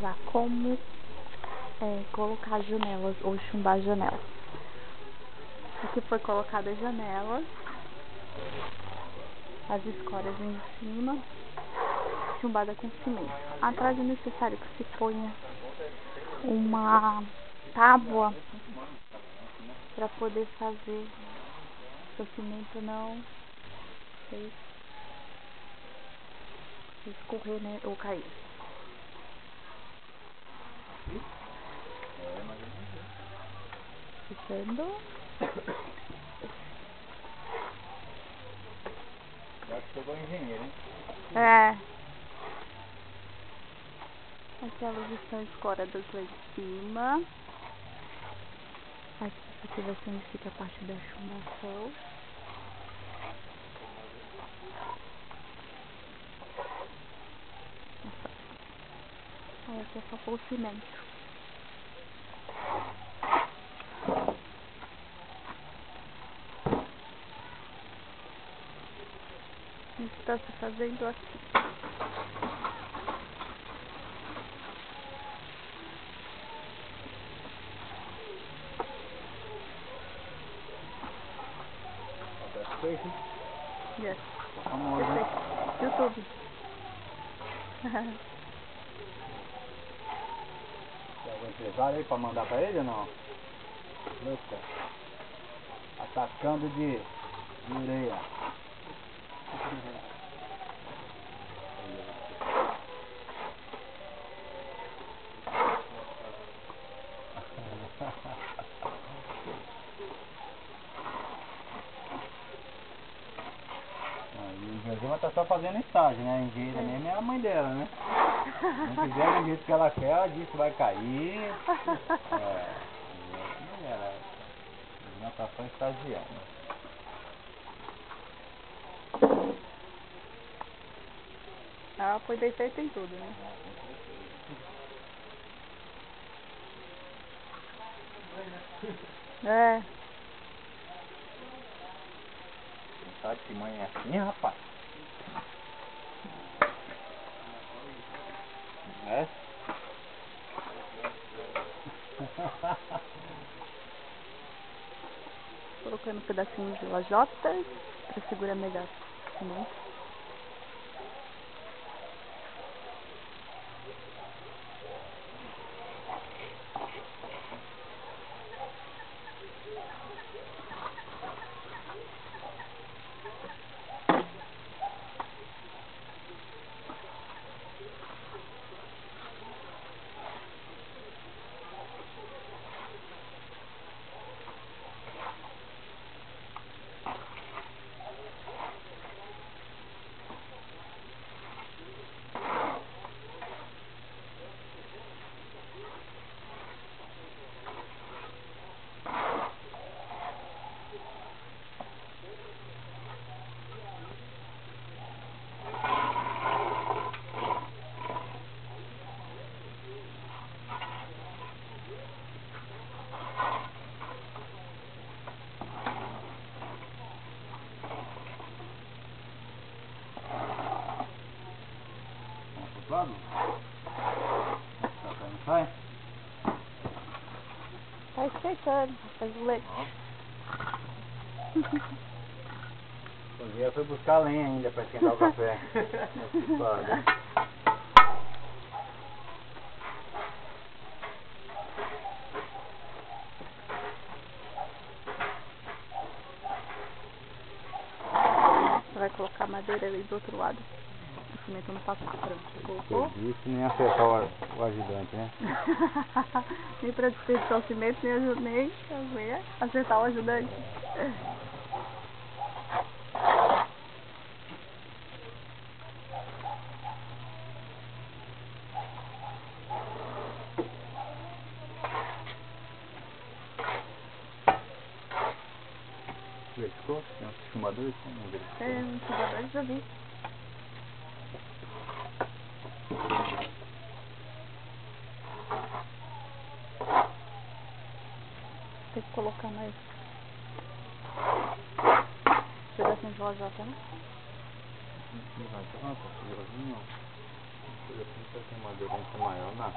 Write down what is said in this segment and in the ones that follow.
mostrar como colocar janelas ou chumbar janelas. Aqui foi colocada as janelas, as escoras em cima, chumbada com cimento. Atrás é necessário que se ponha uma tábua para poder fazer o cimento não escorrer, né, ou cair. Fechando. Já chegou o engenheiro, hein? É. Aquelas estão escoradas lá em cima. Aqui vai ser onde fica a parte da chumbação. Aí aqui é só pôr o cimento. Está se fazendo assim. Yes. YouTube. Tem algum empresário aí pra mandar pra ele ou não? Eita. Atacando de ureia. O Josema tá só fazendo estágio, né? A engenheira mesmo é a mãe dela, né? Não fizer do jeito que ela quer, ela disse que vai cair. Não tá só estagiando. Ela foi bem feita em tudo, né? É. Sabe que mãe é assim, rapaz? É? Colocando um pedacinho de lajotas para segurar melhor o cimento. Claro. Não sai? Tá esquentando, faz o leite. O dia foi buscar lenha ainda para esquentar o café. Você vai colocar a madeira ali do outro lado. O cimento não passar. Pronto, colocou. Isso nem acertar o ajudante, né? Nem para desperdiçar o cimento, nem acertar o ajudante. Verificou? Tem uns chumbadores? Não verificou. Um chumbador já vi. Tem que colocar mais pedacinho de lajota, né? Lajota, tijolinho. Não tem madeira maior, não.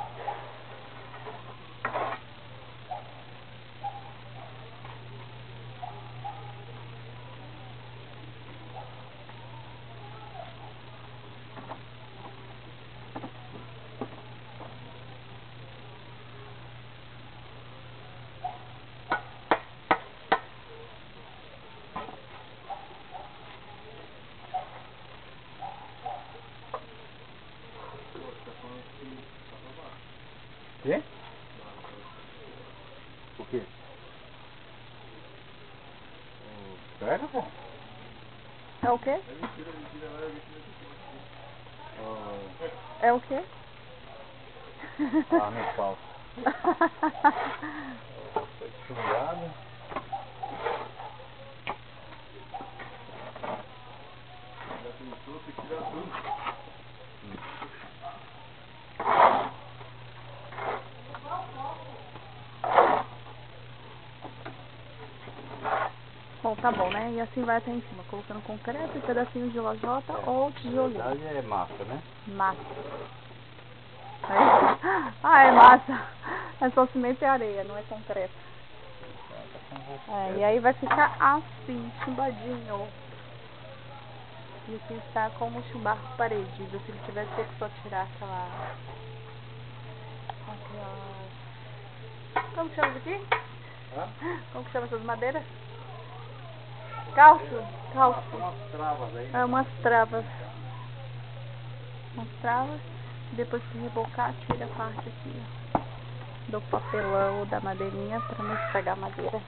Quê? O quê? Pega, pô. É o quê? É o quê? Ah, meu pau. Foi chungado. Já pensou, tem que tirar tudo. Bom, tá bom, né? E assim vai até em cima, colocando concreto e pedacinhos de lajota ou tijolinho. Na verdade é massa, né? Massa. Ah, é massa. É só cimento e areia, não é concreto. É, e aí vai ficar assim, chumbadinho. E aqui está como chumbar parede. Se ele tivesse que só tirar aquela... Como que chama isso aqui? Hã? Como que chama essas madeiras? Calço. Calço. Umas travas aí. É, umas travas. Umas travas. Depois que rebocar, tira a parte aqui, ó, do papelão da madeirinha para não estragar a madeira.